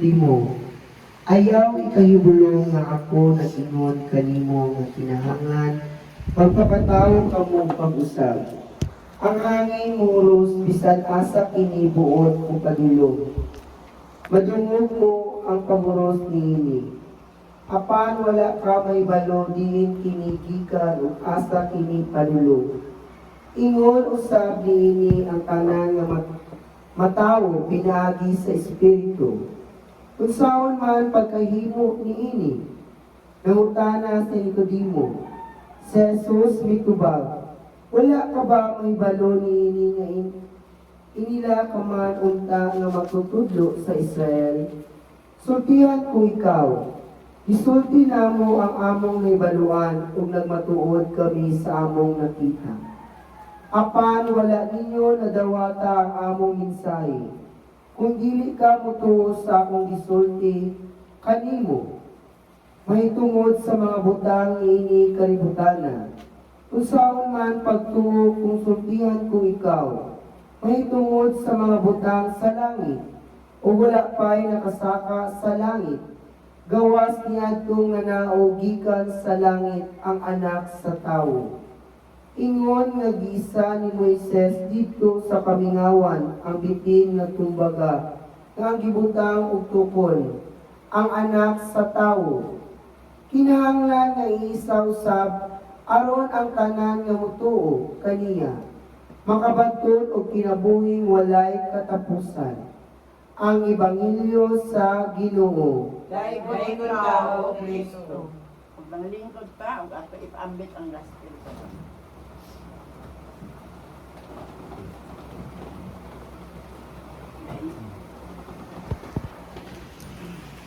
Limo, ayaw ikahibulong nga ako nag-ingon kanimo nga kinahanglan, pagpapataw kamong pag-usab. Ang hangin muros bisan asa kini buot o padulong. Madungog mo ang pamuros niini. Apan wala ka may balo diin kini gikan ug asa kini padulong. Ingon usab niini ang tanan nga matawo pinaagi sa espiritu. Kung saan man pagkahimo niini, nangutana sa Nicodemo, si Jesus mitubag, wala ka ba may balo niini nga inila ka man unta nga magtutudlo sa Israel? Sultihan ko ikaw, isulti namo ang among naibaluan kung nagmatuod kami sa among nakita. Apan wala ninyo nadawata ang among mensahe. Kung dili ka mutuo sa akong gisulti, kanimo, mahitungod sa mga butang ini kaributana. Kung saan man pagtuo kung sultihan ko ikaw, mahitungod sa mga butang sa langit, o wala pa'y nakasaka sa langit. Gawas niya itong nanaugikan sa langit ang anak sa tao. Ingon nga gisa ni Moises dito sa kamingawan ang bitin nga tumbaga nga ang gibutang og tukol ang anak sa tawo. Kinahanglan nga iisa usab aron ang tanan nga mutuo kaniya makabantod og kinabuhing walay katapusan. Ang ebanghelyo sa Ginoo. Dahil ko tao, Kristo. Pag nanglingkod ka, ug ato ipambit ang gospel.